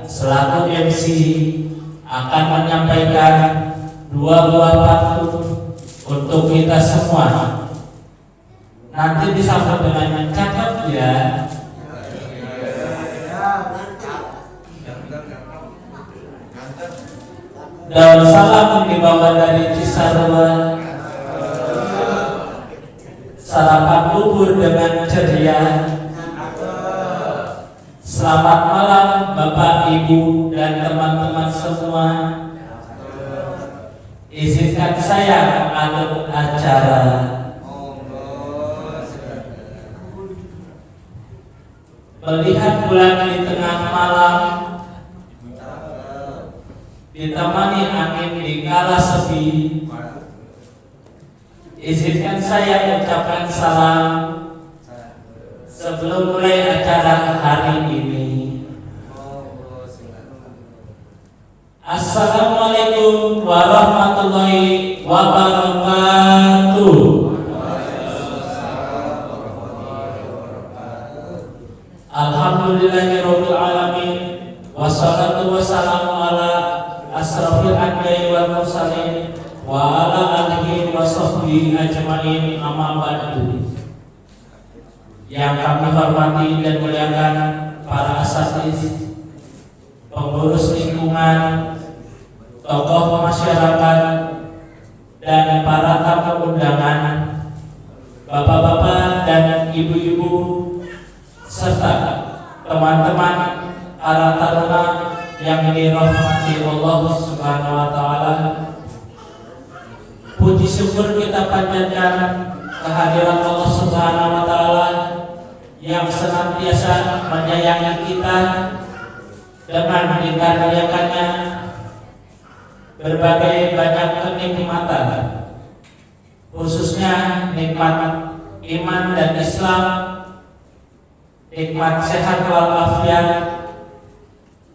selaku MC akan menyampaikan 2 buah pantun untuk kita semua. Nanti disambut dengan cakep ya. Daun salam dibawa dari Cisarua. Sarapan bubur dengan ceria. Selamat malam Bapak, Ibu, dan teman-teman semua. Izinkan saya mengaduk acara. Melihat bulan di tengah malam, ditemani angin di kala sepi, izinkan saya ucapkan salam sebelum mulai acara hari ini. Assalamualaikum warahmatullahi wabarakatuh. Alhamdulillahirabbil alamin, wassalatu wassalamu ala asrofil anbiya'i wal mursalin wa ala alihi wa sahbihi ajma'in, amma ba'du. Yang kami hormati dan muliakan para asatidz, pengurus lingkungan, tokoh masyarakat, dan para tamu undangan, bapak-bapak dan ibu-ibu, serta teman-teman para taruna yang dirahmati Allah Subhanahu wa taala. Puji syukur kita panjatkan kehadiran Allah Subhanahu wa taala yang senantiasa menyayangi kita dengan dikaruniakannya berbagai banyak kenikmatan, khususnya nikmat iman dan Islam, nikmat sehat walafiat,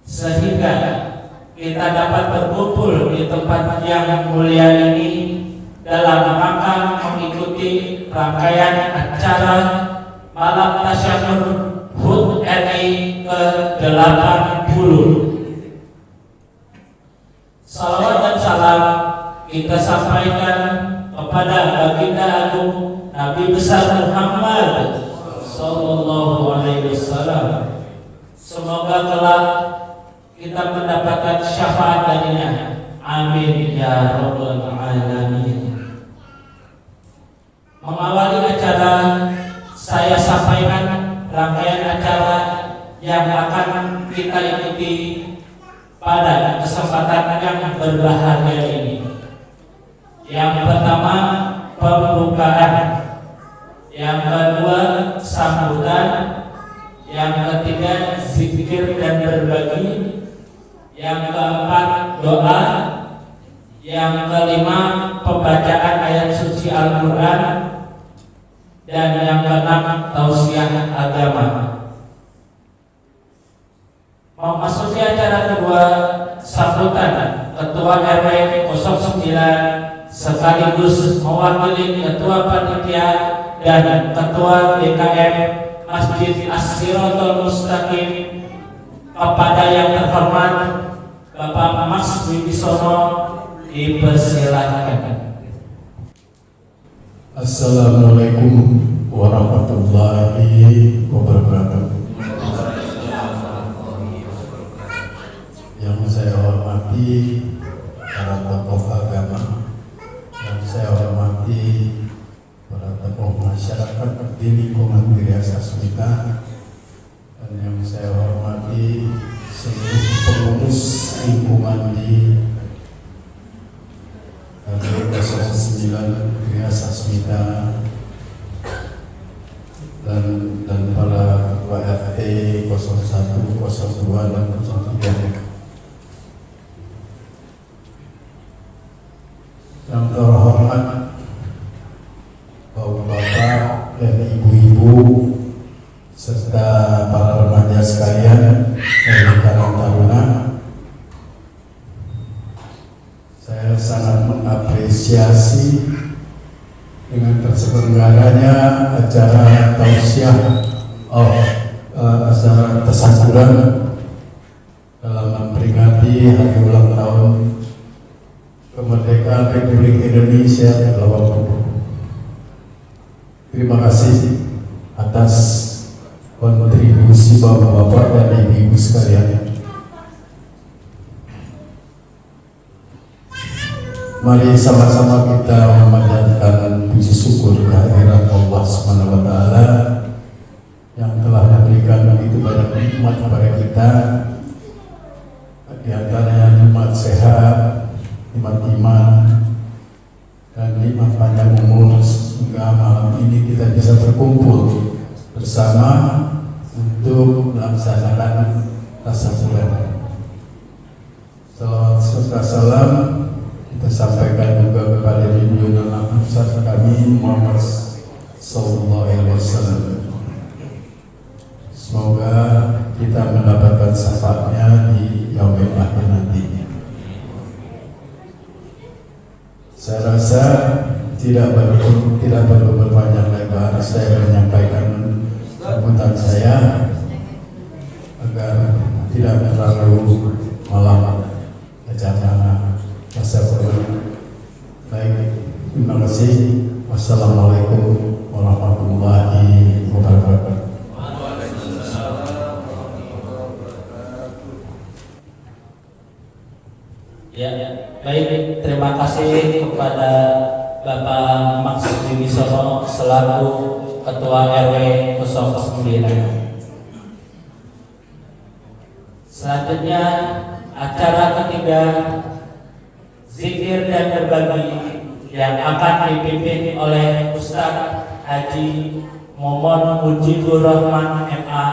sehingga kita dapat berkumpul di tempat yang mulia ini dalam rangka mengikuti rangkaian acara Malam Tasyakur HUT RI ke-80. Salawat dan salam kita sampaikan kepada baginda agung Nabi besar Muhammad sallallahu alaihi wasallam. Semoga kelak kita mendapatkan syafaat darinya. Amin ya rabbal alamin. Mengawali acara, saya sampaikan rangkaian acara yang akan kita ikuti pada kesempatan yang berbahagia ini. Yang pertama, pembukaan. Yang kedua, sambutan. Yang ketiga, zikir dan berbagi. Yang keempat, doa. Yang kelima, pembacaan ayat suci Al-Quran. Dan yang keenam, tausiah agama. Memasuki acara kedua, sambutan Ketua RW 09 sekaligus mewakili Ketua Panitia dan Ketua DKM Masjid As-Siratal Mustaqim kepada yang terhormat Bapak Mas Wibisono, dipersilahkan. Assalamualaikum warahmatullahi wabarakatuh. Yang saya hormati para tokoh agama, yang saya hormati para tokoh masyarakat di lingkungan Gria Sasmita, dan yang saya hormati seluruh pengurus lingkungan di RW 09 Gria Sasmita, dan para ketua RT 01, 02, dan 03. Yang terhormat bapak-bapak dan ibu-ibu serta para remaja sekalian dari Karang Taruna, saya sangat mengapresiasi dengan terselenggaranya acara tausiah acara tasyakuran dalam hari ulang tahun kemerdekaan Republik Indonesia ke-80. Terima kasih atas kontribusi bapak-bapak dan ibu-ibu sekalian. Mari sama-sama kita memanjatkan puji syukur kehadirat Allah Subhanahu wa taala yang telah memberikan begitu banyak nikmat kepada kita. Di antaranya nikmat sehat, nikmat iman, dan nikmat panjang umur, sehingga malam ini kita bisa berkumpul bersama untuk melaksanakan tasawuf. Salawat serta salam kita sampaikan juga kepada junjungan Nabi kami Muhammad sallallahu alaihi wasallam. Semoga kita mendapatkan syafaatnya di yaumil akhir nantinya. Saya rasa tidak perlu berpanjang lebar, saya menyampaikan sambutan saya agar tidak terlalu malam acara masa berlalu. Baik, terima kasih. Wassalamualaikum warahmatullahi wabarakatuh. Ya, baik, terima kasih kepada Bapak Maksud Wibisono selaku Ketua RW 09. Selanjutnya acara ketiga, zikir dan berbagi, yang akan dipimpin oleh Ustadz Haji Momon Mujibur Rahman MA.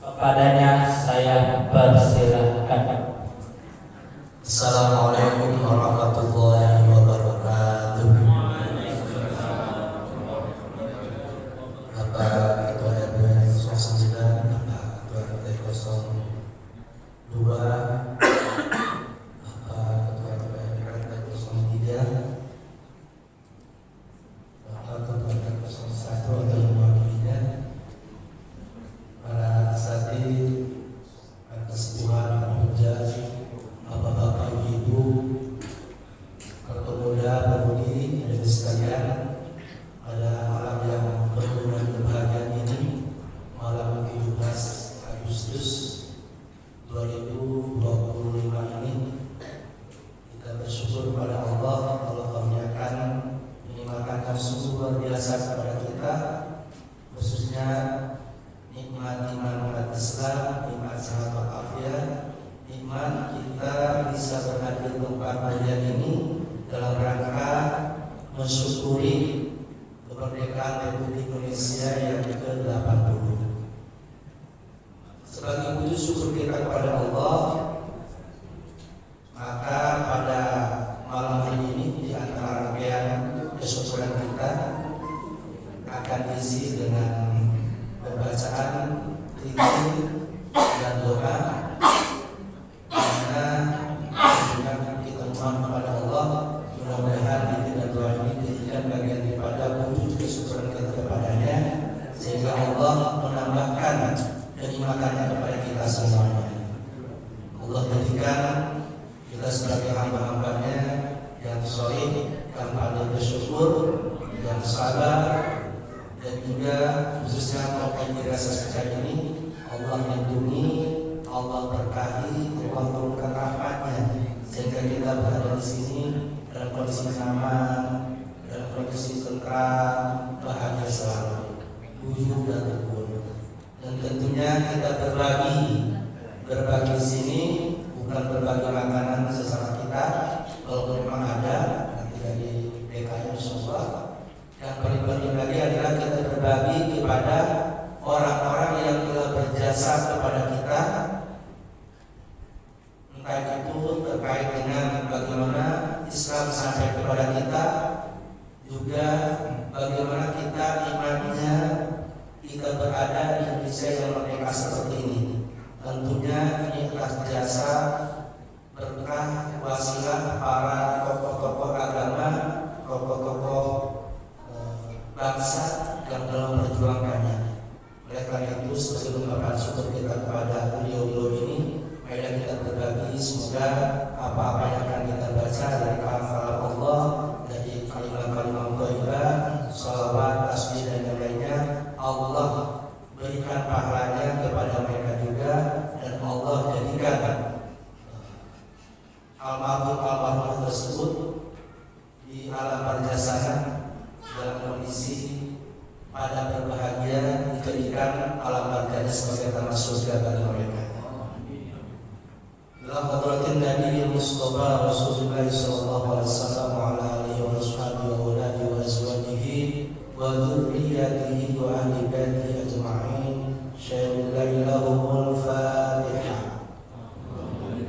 Kepadanya saya persilahkan. Assalamualaikum warahmatullahi wabarakatuh. Bapak Ketua RW 09, Bapak Ketua RT 02, Bapak Ketua RT 03, Bapak Ketua RT 01 atau mewakilinya, para asatidz, atas Tuhan Al-Hujjah, Bapak-bapak, ibu-ibu, pemuda, pemudi, dan sekalian, pada malam yang penuh dengan kebahagiaan ini, malam 17 Agustus 2025 ini, kita bersyukur kepada Allah kurniakan menikmatkan sungguh luar biasa kepada kita, khususnya nikmat iman Islam, nikmat sehat walafiat, nikmat kita bisa berhadir di tempat mulia ini dalam rangka mensyukuri kemerdekaan Republik Indonesia yang ke-80. Sebagai wujud syukur kita kepada Allah, maka pada malam hari ini di antara rangkaian kesyukuran kita akan diisi dengan pembacaan zikir dan doa, karena kita mohon kepada Allah mudah-mudahan zikir dan doa ini dijadikan bagian daripada wujud kesyukuran kita kepadanya, sehingga Allah menambahkan kenikmatannya kepada kita semuanya. Allah jadikan kita sebagai hamba-hambanya yang sholih, yang pandai bersyukur, yang sabar, dan juga khususnya momen dirasa sejak ini Allah lindungi, Allah berkahi, Allah turunkan rahmatnya, sehingga kita berada di sini dalam kondisi nyaman, dalam kondisi tentram, bahagia selalu, guyup dan rukun. Dan tentunya kita berbagi di sini bukan berbagi makanan sesama kita, kalau memang ada nanti dari PKM Sobat. Yang paling penting lagi adalah kita berbagi kepada orang-orang yang telah berjasa kepada kita, entah itu terkait dengan bagaimana Islam sampai kepada kita, juga bagaimana kita imannya kita berada di Indonesia yang merdeka seperti ini. Tentunya ini atas jasa berkah wasilah para tokoh-tokoh agama, tokoh-tokoh bangsa yang telah memperjuangkannya. Oleh karena itu, sebagai ungkapan syukur kita kepada beliau-beliau ini, marilah kita berbagi. Semoga semoga apa-apa yang akan kita baca dari kalam Allah, dari kalimat-kalimat thayyibah, shalawat, tasbih dan yang lainnya, Allah berikan pahalanya kepada mereka juga, dan Allah jadikan almarhum tersebut di alam barzakhah dalam kondisi pada berbahagia, dijadikan alam barzahnya sebagai tanah surga bagi mereka. Dalam hadratin Nabi Mustafa Rasulullah sallallahu alaihi wasallam wa ala alihi wa sahbihi wa alihi wa azwajihi wa dzurriyyatihi wa ahli baitihi ajma'in. Syai'un lahumul Fatihah.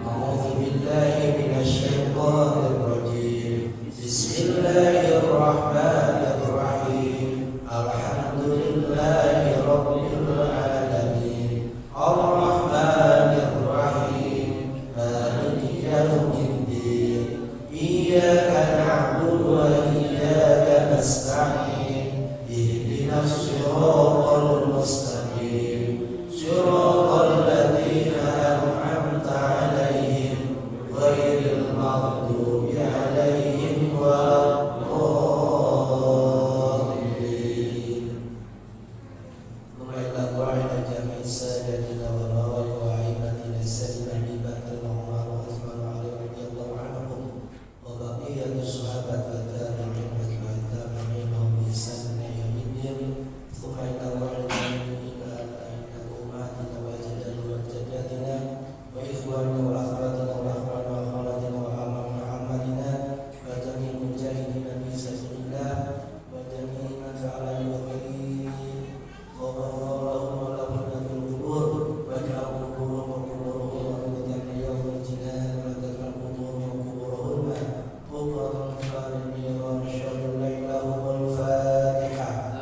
A'udzu billahi minasy syaithanir rajim. Bismillahirrahmanirrahim. Alhamdulillahi rabbil alamin. Ar-Rahmanir Rahim. Maliki yaumiddin. Iyyaka na'budu wa iyyaka nasta'in. Ihdinas siratal mustaqim. Siratal ladzina an'amta 'alaihim ghairil maghdubi 'alaihim waladdallin. Mulailah wa'ala jami'i sayyidina wa mawali wa aimatina sayyidina Abi Bakr wa Umar wa Uthman wa Ali radhiyallahu anhum wa baqiyatu sahabat wa tabi'in wa tabi'in bi ihsan ila yaumiddin. Thumma ila wa'ala jami'i ummatina wa jadal wa jadatina wa ikhwanina wa akhwatina wa akhwana wa akhwatina wa amamna amalina wa jami'i mujahidina fi sabilillah wa jami'i man fa'ala al-khair wa barakallahu wa lahum fil qubur wa ja'al quburahum quburahum wa yawmul jinan wa tafal quburahum quburahum quburahum farin wa syarrul lailahumul Fatihah.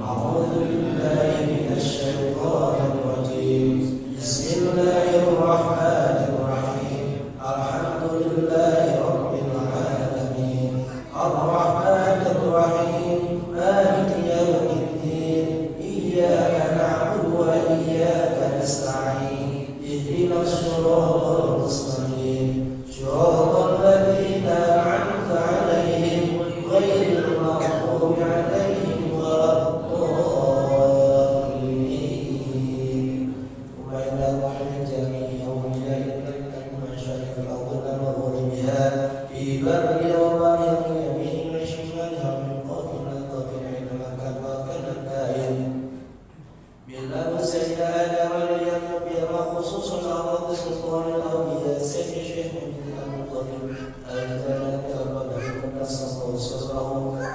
A'udzu billahi minasy syaithanir rajim. Bismillahirrahmanirrahim. Alhamdulillahi rabbil alamin. Ar-Rahmanir Rahim. Maliki yaumiddin. Iyyaka na'budu wa iyyaka nasta'in. Ihdinas siratal mustaqim. Siratal ladzina an'amta 'alaihim ghairil maghdubi 'alaihim waladdallin. وإلى ضحى جميع أولياء الله ومشارق الأرض وغربها في بر وبحر يمين وشمالها من قافل قافل أينما كان وكان الدائم بلا مسيئات وليم بما خصوص الأرض سلطان الأولياء سيد شيخ من المطلب الجنة وبدأ النصر وصره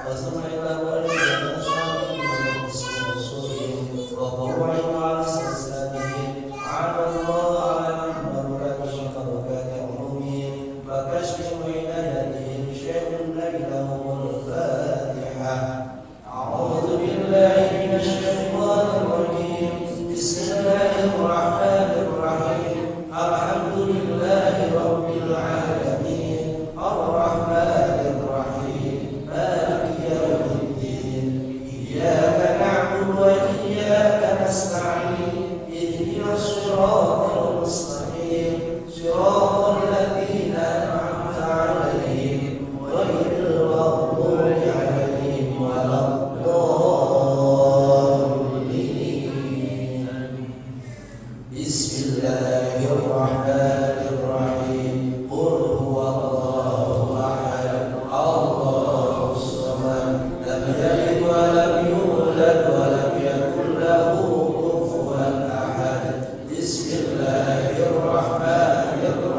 وثم إلى ولي أصحابه ومسلمين وقوعهم على استسلامهم على الله على مرات وبركات علومهم وكشف عنايتهم شيء لهم الفاتحة. أعوذ بالله من الشيطان الرجيم. بسم الله الرحمن الرحيم. الحمد لله رب العالمين. الرحمن الرحيم. مالك يوم الدين. إياك نعبد وإياك نستعين. اهدنا الصراط المستقيم. صراط الذين أنعمت عليهم غير المغضوب عليهم ولا الضالين. بسم الله الرحمن الرحيم. قل هو الله أحد الله الصمد لم يلد ولم يولد ولم يكن له كفوا أحد. بسم الله الرحمن الرحيم.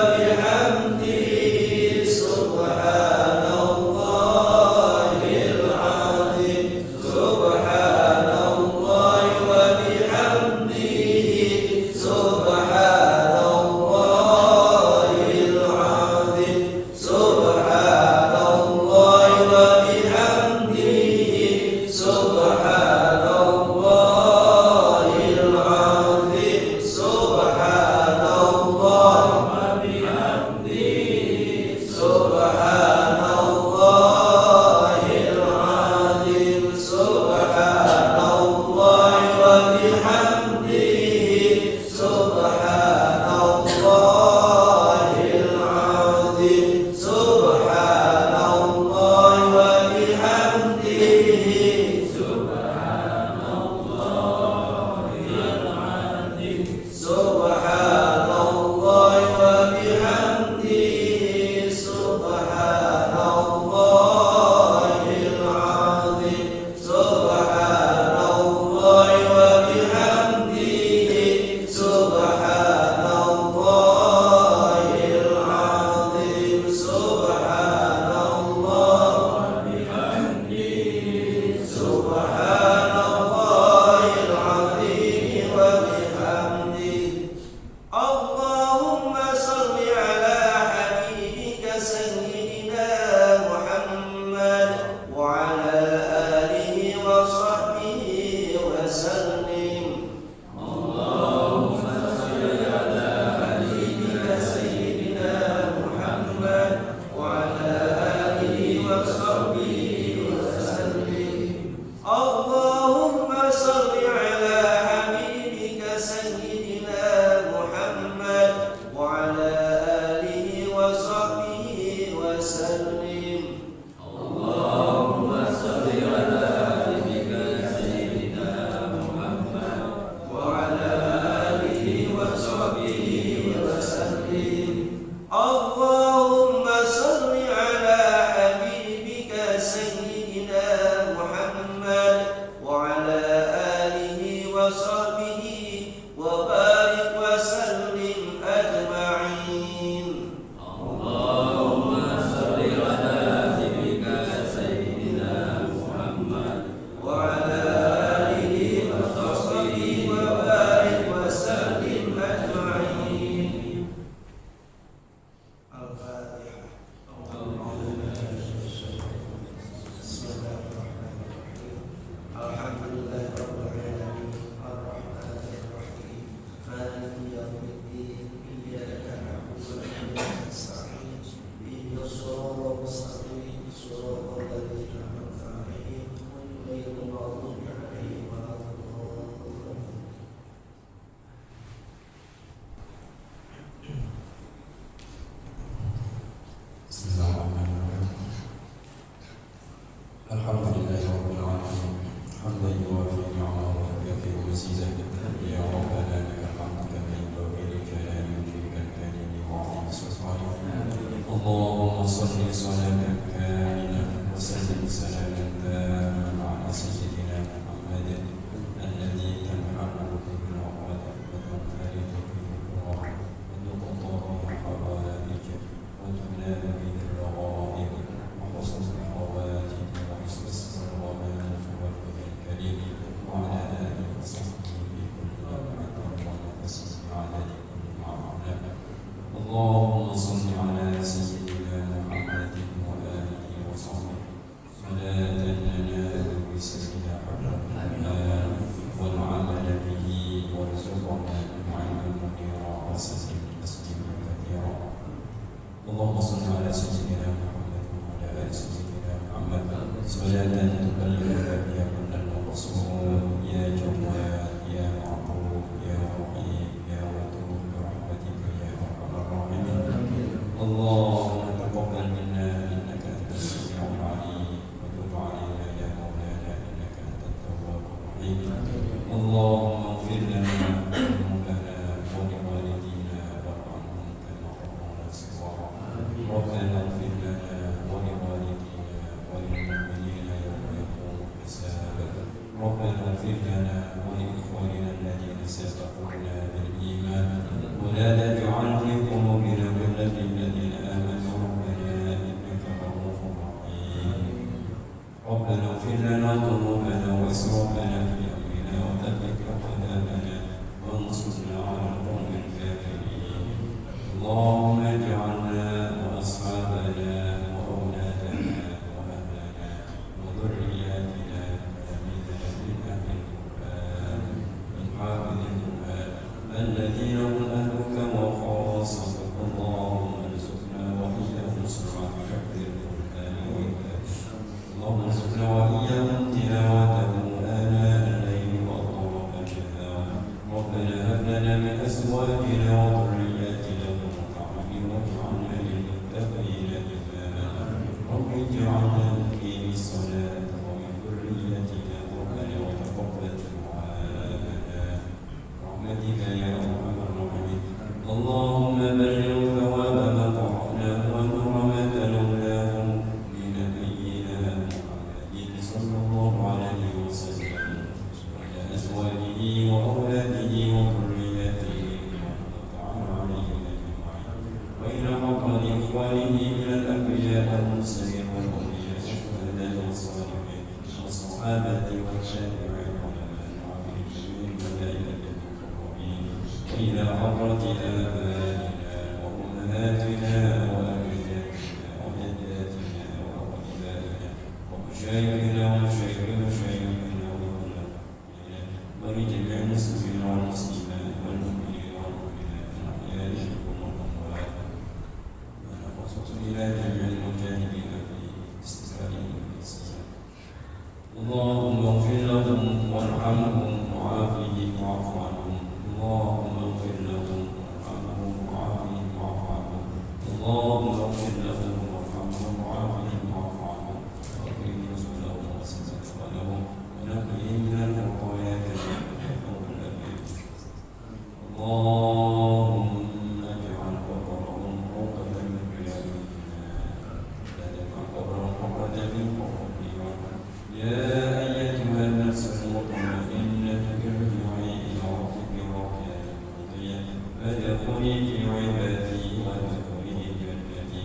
صل صلاة كاملة وسلم سلاما تاما على سيدنا محمد الذي تنحل به العقد وتنفرد به الروح وتقطع به الحوائج وتنال به الرغائب وحسن الخواتم وحسن السرمان والوجه الكريم وعلى آله وصحبه بكل لمحة ونفس عدد كل معلم. اللهم صل على سيدنا محمد وآله وصحبه صلاة ننال بسبيل حرمنا والعمل به وارزقنا العلم منيرا وسلم تسليما كثيرا. اللهم صل على سيدنا محمد وعلى آل سيدنا محمد صلاة تبلغ بها كل المقصود يا جواد يا معقول يا رقيب يا ودود برحمتك يا أرحم الراحمين. اللهم تقبل منا إنك أنت السميع العليم وتب علينا يا مولانا إنك أنت التواب الرحيم. اللهم اغفر لنا ذنوبنا ولوالدينا وارحمهم كما ربونا صغارا. ربنا اغفر لنا ولوالدينا وللمؤمنين يوم يقوم الحساب. ربنا اغفر لنا ولإخواننا الذين سبقونا بالإيمان ولا تجعل في قلوبنا غلا للذين آمنوا ربنا إنك رؤوف رحيم. ربنا اغفر لنا ذنوبنا وإسرافنا في أمرنا وثبت أقدامنا وانصرنا على القوم الكافرين. اللهم اجعلنا وأصحابنا وأولادنا وأهلنا وذرياتنا تلاميذنا من أهل القرآن من حافظ القرآن الذين هم أهلك وخاصتك. اللهم ارزقنا وإياهم سماع حفظ القرآن وإياهم. اللهم ارزقنا وإياهم تلاوته آناء الليل وأطراف النهار. ربنا هب لنا من أزواجنا وذرياتنا قرة أعين واجعلنا للمتقين إماما. رب اجعلنا مقيمي الصلاة ومن ذريتنا ربنا وتقبل دعاءنا برحمتك يا أرحم الراحمين. اللهم بلغ ثواب ما قرأناه ونور ما تلوناه لنبينا محمد صلى الله عليه وسلم وعلى أزواجه وأولاده وذريته وعلى عليهم أجمعين وإلى حضرة إخوانه من الأنبياء والمرسلين والأولياء والشهداء والصالحين والصحابة والتابعين والعلماء العاملين والملائكة المقربين وإلى حضرة آبائنا وأمهاتنا وأجدادنا وجداتنا وأقربائنا ومشايخنا ومشايخ مشايخنا وأولادنا ولجميع المسلمين والمسلمات والمؤمنين والمؤمنات الأحياء منهم والأموات ونخصص إلى جميع المجاهدين في استسلامهم والإسلام. اللهم اغفر لهم وارحمهم وعافهم واعف عنهم. اللهم اغفر لهم وارحمهم وعافهم واعف عنهم. اللهم اغفر لهم وارحمهم وعافهم واعف عنهم واكرم نزلهم وسع مدخلهم ونقهم من الخطايا كما ينقى الأبيض. اللهم اجعل قبرهم روضة من رياض الجنة لا تجعل قبرهم روضة من قبور النيران. يا أيتها النفس المطمئنة ارجعي إلى ربك راضية مرضية فادخلي في عبادي وادخلي جنتي.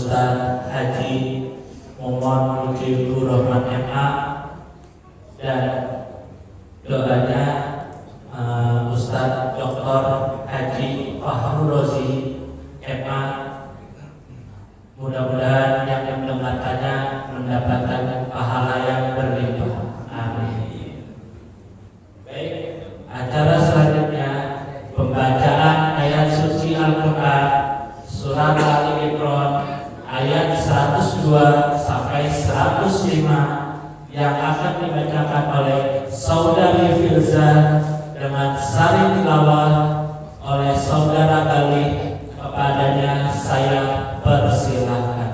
Ustadz Haji Muhammad Lutfiur Rahman MA, dan doanya Ustadz Dr. Haji Fahrul Rozi MA. Mudah-mudahan yang mendengarkannya mendapatkan pahala yang berlimpah. Amin. Baik, acara selanjutnya pembacaan ayat suci Al-Quran Surat Ali Imran ayat 102 sampai 105 yang akan dibacakan oleh Saudari Filza dengan sari tilawah oleh Saudara Galih. Kepadanya saya persilahkan.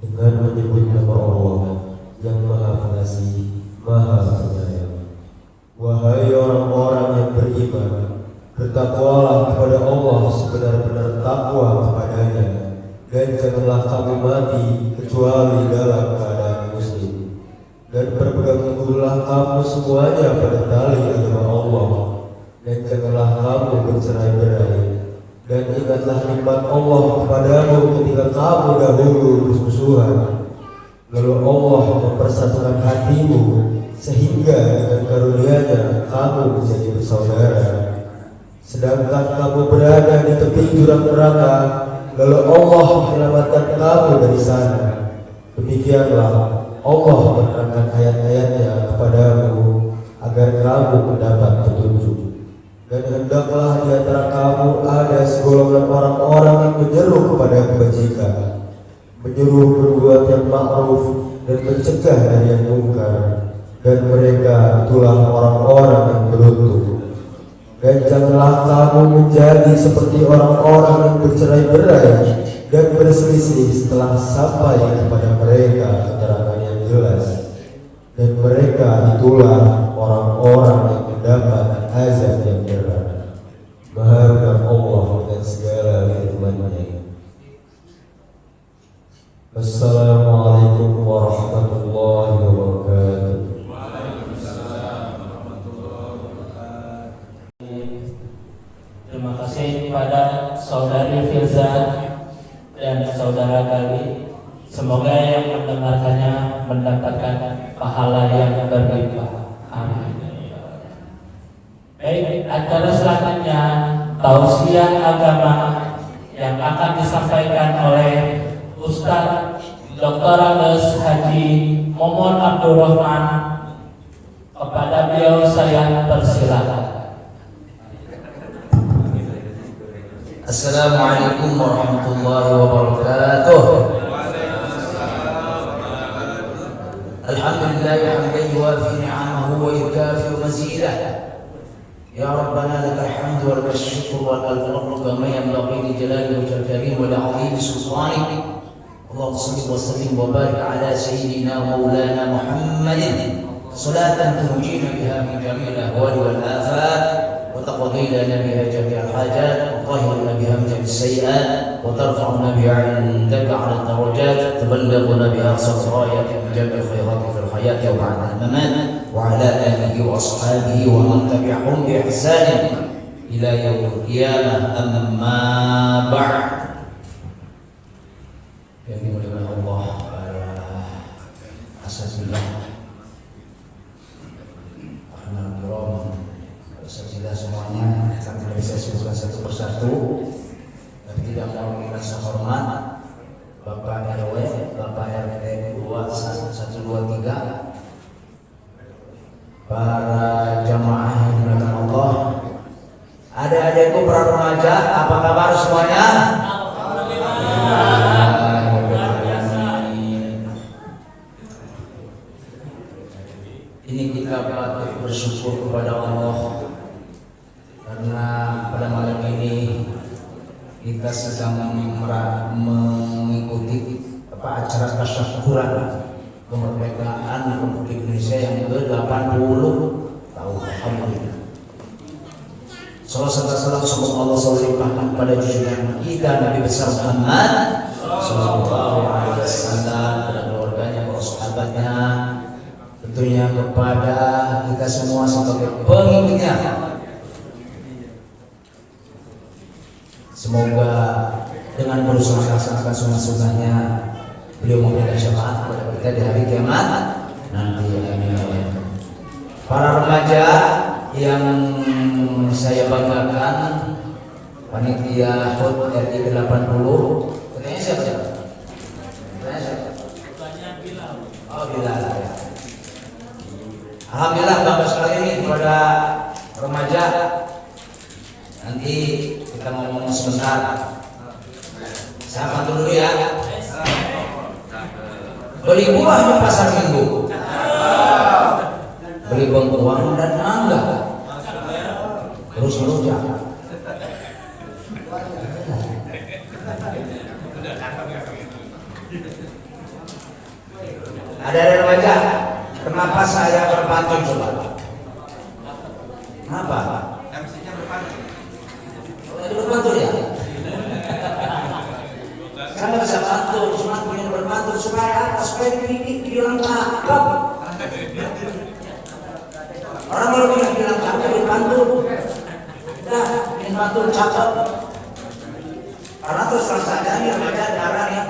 Dengan menyebut nama Allah yang Maha Pengasih, Maha Penyayang. Wahai orang-orang yang beriman, bertakwalah kepada Allah sebenar-benar takwa kepadanya, dan janganlah kamu mati kecuali dalam keadaan muslim. Dan berpegang teguhlah kamu semuanya pada tali agama Allah, dan janganlah kamu bercerai-berai. Dan ingatlah nikmat Allah kepadamu ketika kamu dahulu bermusuhan, lalu Allah mempersatukan hatimu sehingga dengan karunia-Nya kamu menjadi bersaudara. Sedangkan kamu berada di tepi jurang neraka, lalu Allah menyelamatkan kamu dari sana. Demikianlah Allah menerangkan ayat-ayatnya kepadamu agar kamu mendapat petunjuk. Dan hendaklah di antara kamu ada segolongan orang-orang yang menyeru kepada kebajikan, menyuruh berbuat yang ma'ruf dan mencegah dari yang mungkar, dan mereka itulah orang-orang yang beruntung. Dan janganlah kamu menjadi seperti orang-orang yang bercerai-berai dan berselisih setelah sampai kepada mereka keterangan yang jelas, dan mereka itulah orang-orang yang mendapat azab yang berat. Maha Allah dengan segala firman-Nya. Assalamualaikum warahmatullahi wabarakatuh. Terima kasih kepada Saudari Filza dan Saudara Gali. Semoga yang mendengarkannya mendapatkan pahala yang berlimpah. Amin. Baik, acara selanjutnya tausiah agama yang akan disampaikan oleh Ustadz Dr. Andes Haji Momon Abdurrahman. Kepada beliau saya persilakan. Assalamualaikum warahmatullahi wabarakatuh. Alhamdulillah. لله حمدا يوافي نعمه ويكافئ مزيده. يا ربنا لك الحمد ولك الشكر ولك الفضل كما ينبغي لجلال وجهك الكريم ولعظيم سلطانك. اللهم صل وسلم وبارك على سيدنا مولانا محمد صلاة تنجينا بها من جميع الأهوال والآفات وتقضي لنا بها جميع الحاجات وتطهرنا بها من جميع السيئات وترفعنا بها عندك على الدرجات تبلغنا بها أقصى الغايات من جميع الخيرات في الحياة وبعد الممات وعلى آله وأصحابه ومن تبعهم بإحسان إلى يوم القيامة. أما بعد. Yang dimuliakan Allah, para asatidz, akhwat kiram, asatidz semuanya, kami tidak bisa sebutkan satu persatu, tapi tidak mau merasa hormat Bapak RW, Bapak RT 123, para jamaah yang dimuliakan Allah, adik-adikku para remaja, apa kabar semuanya? Ini kita patut bersyukur kepada Allah karena pada malam ini kita sedang mengikuti acara tasyakuran kemerdekaan Republik Indonesia yang ke-80 tahun. Alhamdulillah. Salawat Allah limpahkan pada junjungan kita Nabi besar Muhammad sallallahu alaihi wasallam, pada keluarganya, para sahabatnya, tentunya kepada kita semua sebagai pengikutnya. Semoga dengan berusaha melaksanakan sunnah-sunnahnya beliau memberikan syafaat kepada kita di hari kiamat nanti. Amin. Para remaja yang saya banggakan, panitia HUT RI 80, katanya siapa? Oh, Bilal ya. Alhamdulillah bangga sekali ini kepada remaja. Nanti kita ngomong sebentar. Saya bantu dulu ya. Beli buah di pasar Minggu, beli bengkuang dan mangga, terus merujak. Ada remaja, kenapa saya berpantun coba? Kenapa? Berpantun ya? Saya bisa pantun, cuma ingin berpantun supaya bilang cakep. Orang kalau bilang cakep berpantun, udah ingin pantun cakep. Karena terus rasanya ini remaja darah ya.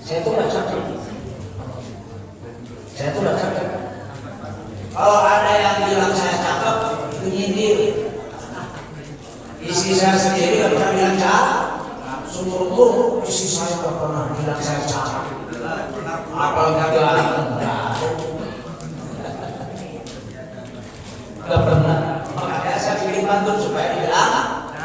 Saya tuh gak cakep. Kalau ada yang bilang saya cakep, itu nyindir. Istri saya sendiri gak pernah bilang cakep. Sumur-umur istri saya gak pernah bilang saya cakep. Apalagi ganteng, gak pernah. Makanya saya pilih pantun supaya dibilang cakep.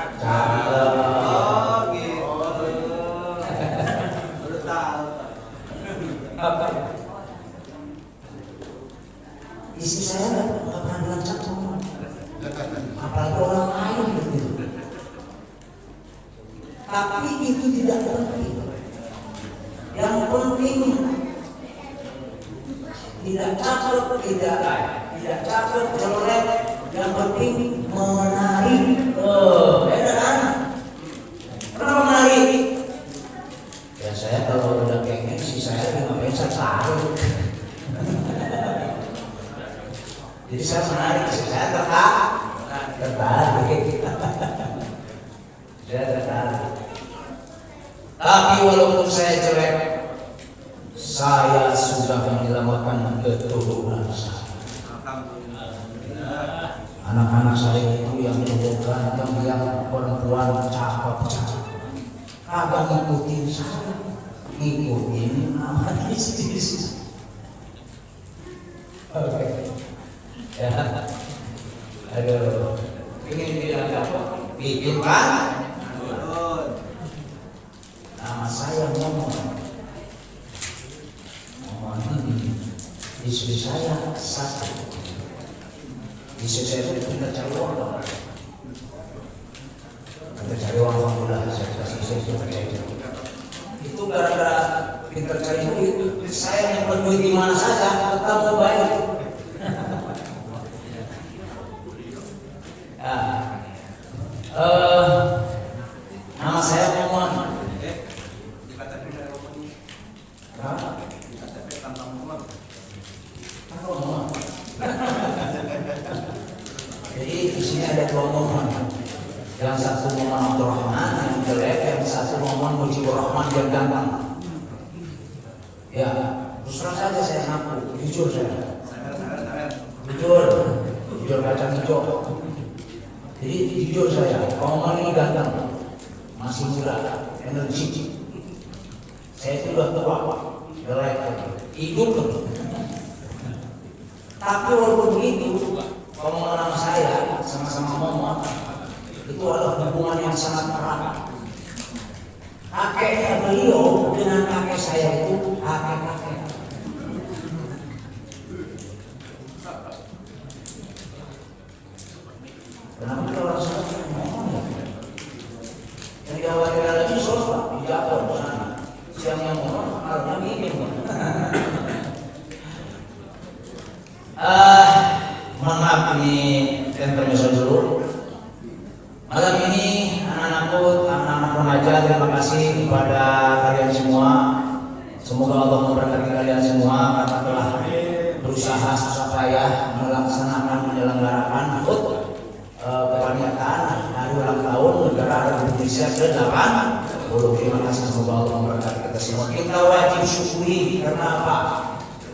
Istri saya nggak pernah bilang cakep, apalagi orang lain begitu. Tapi itu tidak penting. Yang penting tidak cakep, tidak cakep, jelek. Yang penting menarik. Beda kan? Kenapa menarik? Ya saya kalau udah kengeng sih saya ngapain saya taruh. Jadi saya menarik, saya tertarik. Saya tertarik. Tapi walaupun saya jelek, saya sudah menyelamatkan keturunan saya. Anak-anak saya itu yang ganteng, yang perempuan cakep-cakep, kagak ngikutin saya, ngikutin amat istri. Oke. Ya. Aduh, ini bilang apa? Bikin kan? Nama saya ngomong. Istri saya satu. Istri saya itu pintar cari uang. Pintar cari uang, alhamdulillah saya kasih istri itu percaya. Itu gara-gara pintar cari duit, saya yang berduit di mana saja tetap mau baik. Nama saya Muhammad. Jadi di sini ada dua Muhammad. Yang satu Muhammad Abdurrahman yang jelek, yang satu Muhammad Mujibur Rahman yang ganteng. Ya, terus terang saja saya ngaku, jujur saya. Jujur kacang hijau. Jadi jujur saya, Muhammad ini ganteng, masih muda, energi. Saya itu udah tua, jelek, hidup. Tapi walaupun begitu, kalau mengenal saya sama-sama Muhammad, itu adalah hubungan yang sangat erat. Kakeknya beliau dengan kakek saya itu kakek-kakek. Kenapa kita orang sana ngomong ya? Yang dikhawatirkan lagi soal di Jepang sana. Siang yang ngomong, malamnya minum. Mohon maaf ini intermezzo dulu. Malam ini anak-anakku, anak-anak remaja, terima kasih kepada kalian semua. Semoga Allah memberkati kalian semua karena telah berusaha susah payah melaksanakan menyelenggarakan kegiatan hari ulang tahun negara Republik Indonesia ke-80. Terima kasih, semoga Allah memberkati kita semua. Kita wajib syukuri karena apa?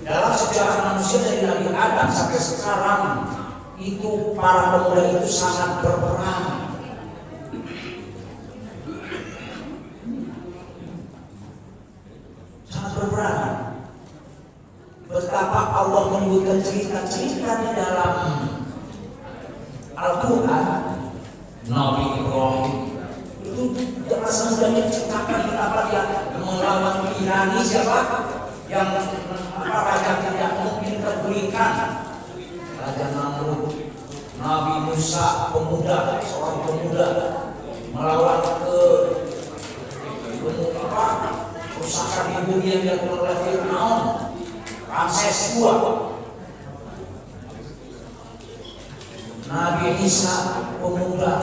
Dalam sejarah manusia dari Nabi Adam sampai sekarang itu para pemuda itu sangat berperan. Betapa Allah menyebutkan cerita-cerita di dalam Al-Quran. Nabi Ibrahim itu jelas mudahnya ceritakan betapa dia melawan Irani, siapa yang raja tidak mungkin tergulingkan, Raja Namrud. Nabi Musa pemuda, seorang pemuda melawan kerusakan di dunia yang dilakukan oleh Fir'aun, Ramses II. Nabi Isa pemuda,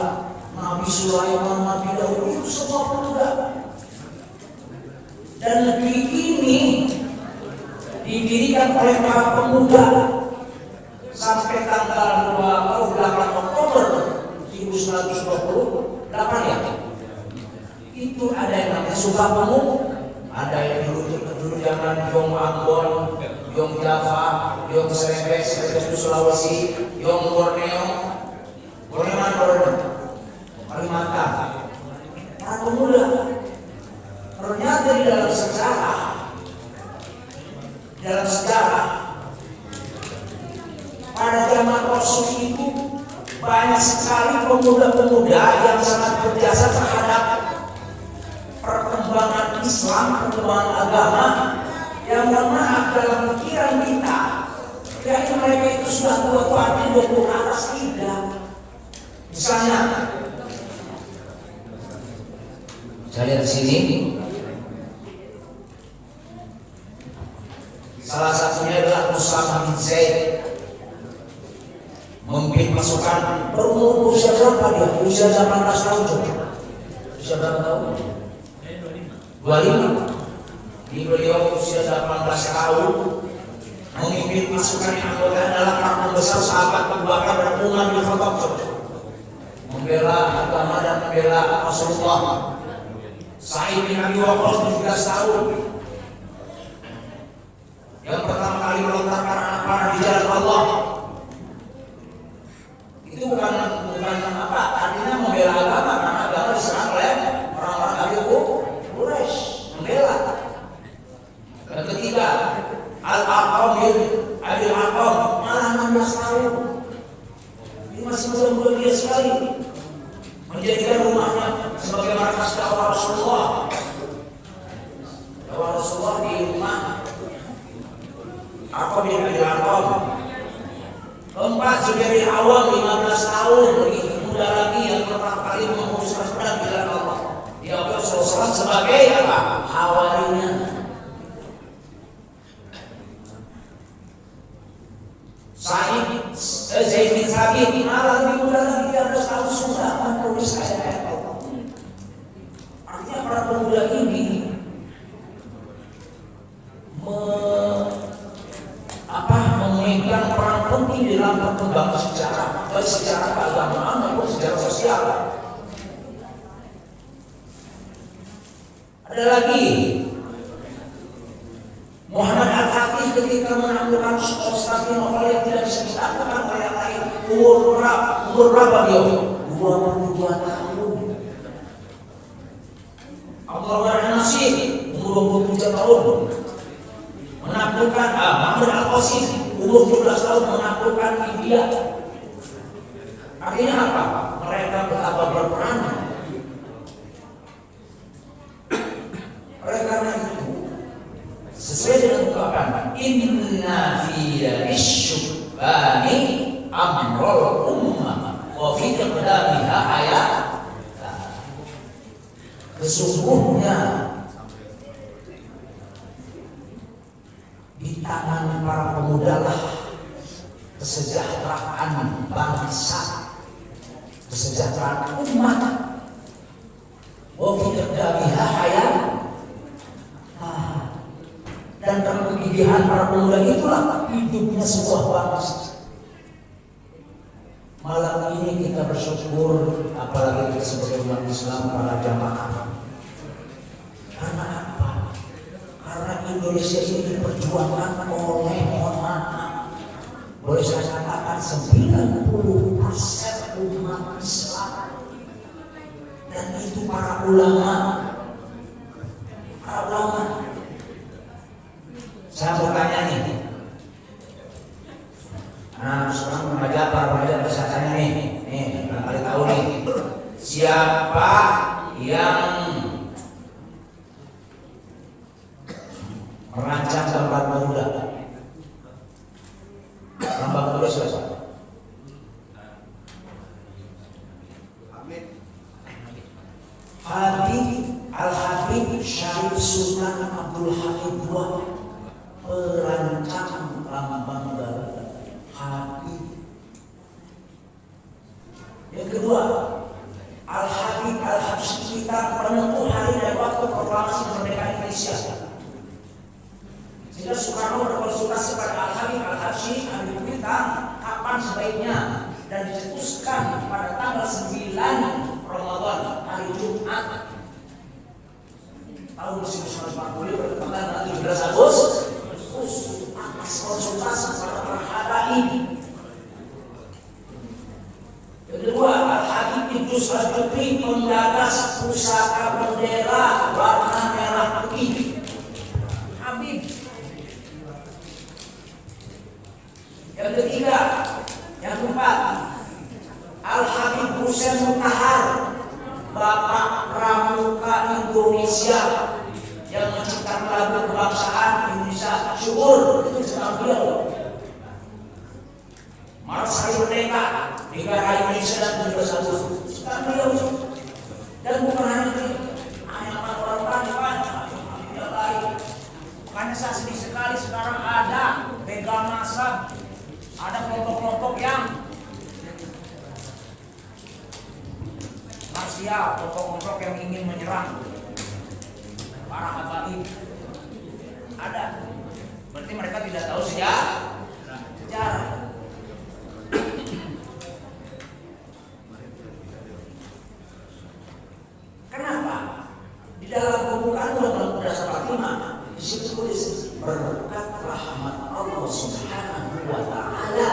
Nabi Sulaiman, Nabi Daud, itu semua pemuda. Dan negeri ini didirikan oleh para pemuda sampai tanggal 28 Oktober 1928 ya. Itu ada yang namanya Sumpah Pemuda, ada yang dulu zaman Yong Ambon, Yong Java, Yong Serebes, Sulawesi, Yong Borneo, Kalimantan. Para pemuda ternyata di dalam sejarah pada zaman Rasul itu banyak sekali pemuda-pemuda yang sangat berjasa terhadap perkembangan Islam, perkembangan agama, yang mohon maaf dalam pikiran kita, yakni mereka itu sudah tua-tua, artinya 20 ke atas, tidak. Misalnya, saya lihat di sini, salah satunya adalah Usama bin Zaid, memimpin pasukan berumur usia berapa dia? Usia 18 tahun. Usia berapa tahun? 25. Di beliau usia 18 tahun memimpin pasukan yang anggota adalah para pembesar sahabat Abu Bakar dan Umar bin Khattab, membela agama dan membela Rasulullah. Sa'id bin Abi Waqqas 17 tahun, yang pertama kali melontarkan anak panah di jalan Allah. Itu bukan apa artinya membela agama, karena agama diserang oleh orang-orang kafir Quraisy, membela. Dan ketiga, Al-Arqam bin Abil Arqam malah 16 tahun. Ini masih muda-muda dia sekali, menjadikan rumahnya sebagai markas dakwah Rasulullah. Dakwah Rasulullah di rumah Arqam bin Abi Arqam. Keempat Zubair bin Awam 15 tahun, lebih muda lagi yang pertama kali menguruskan perang di jalan Allah. Dia Rasulullah sebagai apa? Hawarinya. Zaid bin Thabit malah lebih muda lagi, 13 tahun sudah menulis ayat-ayat Allah. Artinya para pemuda ini memegang peran penting di dalam perkembangan sejarah, baik sejarah keagamaan maupun sejarah sosial. Ada lagi Muhammad Al-Fatih ketika menaklukkan Konstantinopel yang tidak bisa ditaklukkan oleh yang lain. Umur berapa dia? 22 tahun. Abdullah bin Nasir umur 23 tahun menaklukkan Muhammad Al-Qasim umur 17 tahun menaklukkan India. Artinya apa? Mereka betapa berperan. Oleh karena itu, sesuai dengan ungkapan inna fi syubbani amrul ummah wa fi qadamiha ayat. Sesungguhnya di tangan para pemuda lah kesejahteraan bangsa, kesejahteraan umat. Wa fi qadamiha ayat. Dan karena kegigihan para pemuda itulah hidupnya sebuah bangsa. Malam ini kita bersyukur, apalagi kita sebagai umat Islam, para jamaah. Karena apa? Karena Indonesia ini diperjuangkan oleh, mohon maaf, boleh saya katakan 90% umat Islam. Dan itu para ulama. Para ulama. Saya mau tanya nih, sekarang para remaja bisa tanya nih, barangkali tahu nih, siapa yang merancang gambar Garuda? Gambar Garuda siapa? Al-Habib Syarif Sultan Abdul Hamid II, perancang lambang Garuda. Habib. Yang kedua, Al-Habib Al-Habsyi kita penentu hari dan waktu proklamasi kemerdekaan Indonesia. Sehingga Soekarno berkonsultasi pada Al-Habib Al-Habsyi Habib kita kapan sebaiknya, dan dicetuskan pada tanggal 9 Ramadan, hari Jumat tahun 1945 bertepatan dengan 17 Agustus. Atas konsultasi para habaib. Yang kedua, Al-Habib Idrus Al-Jubri, penggagas pusaka bendera warna merah putih. Habib. Yang ketiga, yang keempat, Al-Habib Hussein Mutahar, Bapak Pramuka Indonesia, yang menciptakan lagu kebangsaan Indonesia Syukur. Itu tentang beliau. Maras Hari Merdeka, Negara Indonesia dan 17 Agustus. Tentang beliau. Dan bukan hanya itu, hanya orang tidak baik. Makanya saya sedih sekali sekarang ada begal massa, ada kelompok-kelompok yang marsial, kelompok-kelompok yang ingin menyerang para habaib. Ada. Berarti mereka tidak tahu sejarah. Kenapa? Di dalam pembukaan Undang-Undang Dasar 45 disebut berkat rahmat Allah Subhanahu wa taala.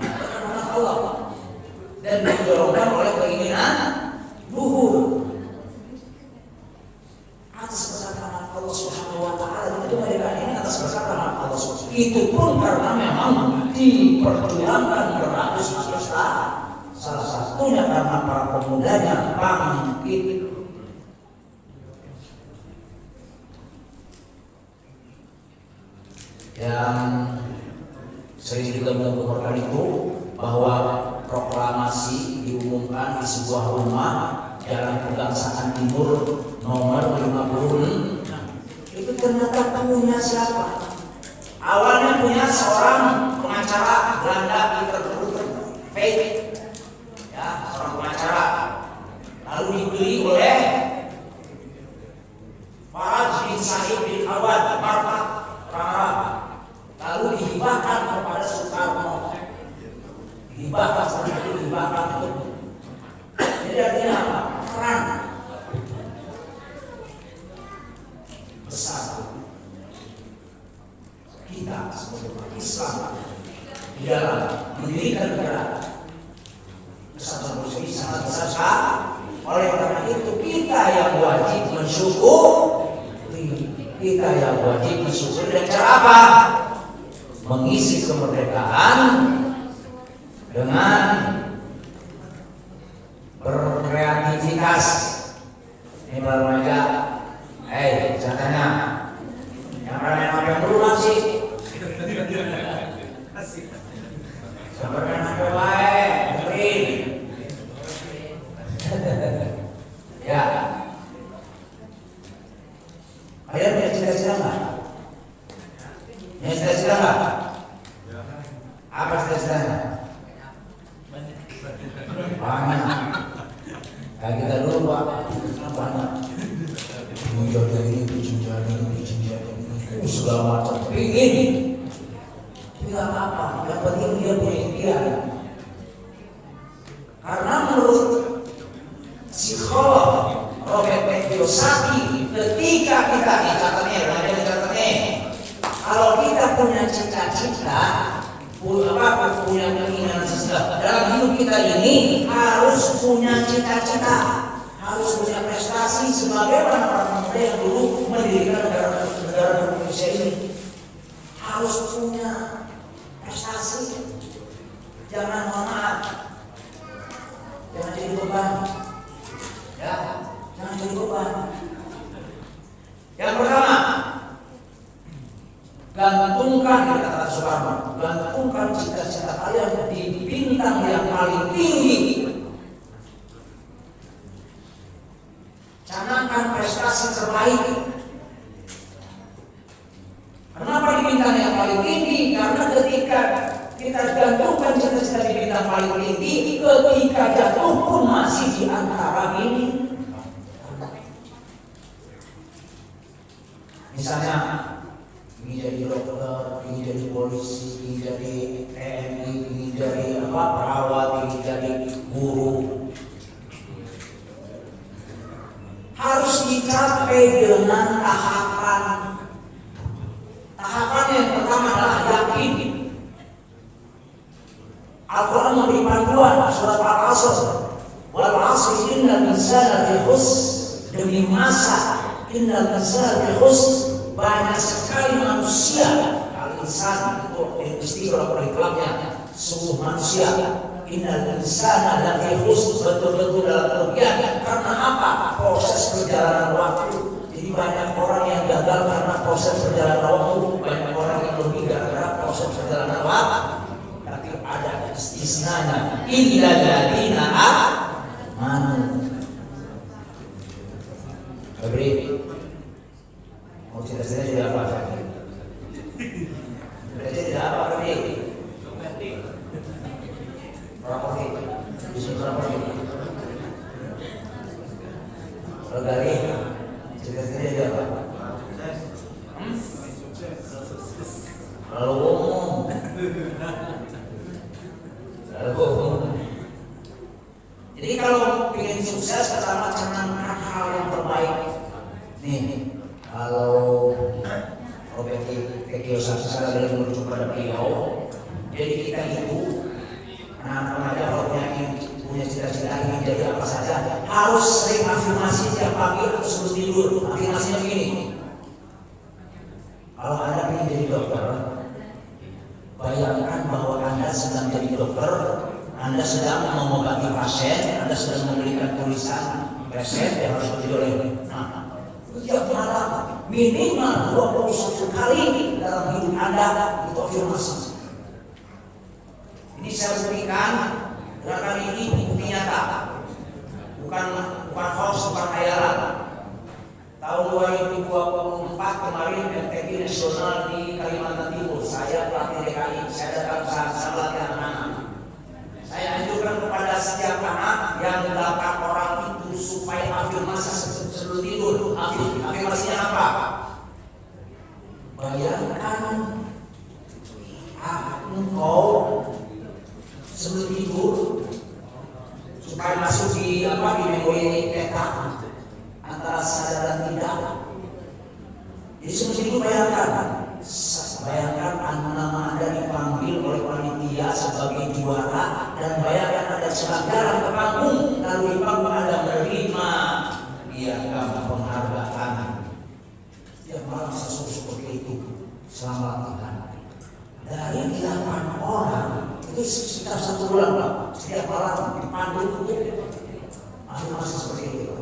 Rahmat Allah. Dan didorongkan oleh keinginan luhur. Atas berkat rahmat Allah Subhanahu wa taala, itu kemerdekaan ini atas berkat rahmat Allah Subhanahu. Itu pun karena memang diperjuangkan beratus-ratus tahun. Salah satunya karena para pemudanya bangkit. yang sering digembar-gemborkan itu bahwa proklamasi diumumkan di sebuah rumah Jalan Pegangsaan Timur nomor 56. Itu ternyata punya siapa? Awalnya punya seorang pengacara Belanda Peter Fake, ya, seorang pengacara. Lalu dibeli oleh Faraj bin Sa'id bin Awad Marfat Arab. Lalu dihibahkan kepada Soekarno. Dihibahkan itu. Jadi artinya apa? Peran besar kita sebagai umat Islam di dalam mendirikan negara Kesatuan Republik sangat besar. Oleh karena itu kita yang wajib mensyukuri. Dengan cara apa? Mengisi kemerdekaan dengan berkreativitas. Ini baru aja. Katanya yang main HP dulu masih. Sampai main HP baik, dengerin. Ya. Kalian punya cita-cita nggak? Punya cita-cita nggak? Apa cita-citanya? Banyak. Kayak kita dulu Pak, banyak. Menjadi ini, segala macam. Ini tidak apa-apa. Yang penting dia punya impian. Karena menurut psikolog Robert Kiyosaki, ketika kita dicatatnya, kalau kita punya cita-cita, punya keinginan sesuatu dalam hidup kita ini, harus punya cita-cita, harus punya prestasi sebagaimana para pemuda yang dulu mendirikan negara Indonesia ini. Harus punya prestasi, jangan maaf, jangan jadi beban, ya, jangan jadi beban. Yang pertama, gantungkan, kata Soekarno, gantungkan cita-cita kalian di bintang yang paling tinggi. Canangkan prestasi terbaik. Kenapa di bintang yang paling tinggi? Karena ketika kita gantungkan cita-cita di bintang paling tinggi, ketika jatuh pun masih di antara ini. Misalnya, ingin jadi dokter, ingin jadi polisi, ingin jadi TNI, ingin jadi perawat, ingin jadi guru. Harus dicapai dengan tahapan. Tahapan yang pertama adalah yakin. Al-Quran memberi panduan surat Al-Asr. Wal 'asri innal insana lafi khusr. Demi masa innal insana lafi khusr. Banyak sekali manusia. Al-insan itu istilah periklapnya. Sungguh manusia. Innal insana lafi khusr, betul-betul dalam kerugian. Karena apa? Proses perjalanan waktu. Jadi banyak orang yang gagal karena proses perjalanan waktu, banyak orang yang rugi karena proses perjalanan waktu. Tapi ada istisnanya, illa alladziina aamanu. Febri, mau cerita-cerita jadi apa Febri? Cerita apa Febri? Properti, bisnis properti. Saudari, cerita-cerita jadi apa? Lalu ngomong. Jadi kalau ingin sukses, pertama canangkan hal yang terbaik. Nih, kalau Robert Kiyosaki saya lagi merujuk pada beliau. Jadi kita itu anak-anak kalau punya cita-cita ingin jadi apa saja, harus sering afirmasi tiap pagi atau sebelum tidur. Afirmasinya begini: kalau Anda ingin jadi dokter, bayangkan bahwa Anda sedang jadi dokter, Anda sedang mengobati pasien, Anda sedang memberikan tulisan resep yang harus dibeli oleh. Nah, tiap malam minimal 21 kali dalam hidup Anda itu afirmasi. Ini saya buktikan gerakan ini bukti nyata, bukan hoax, bukan khayalan. Tahun 2024 kemarin MTQ nasional di Kalimantan Timur, saya pelatih DKI, saya datang bersama latihan anak. Saya anjurkan kepada setiap anak yang 8 orang itu supaya afirmasi sebelum tidur. Afirmasinya apa? Bayangkan engkau sebelum tidur supaya masuk di memori peta antara sadar dan tidak. Jadi sebelum tidur bayangkan nama Anda dipanggil oleh panitia sebagai juara, dan bayangkan ada selanggaran ke panggung, lalu di panggung Anda menerima piagam penghargaan. Setiap malam sesuatu seperti itu selama latihan. Dari 8 orang itu sekitar 1 bulan Pak, setiap malam dipandu itu masih seperti itu.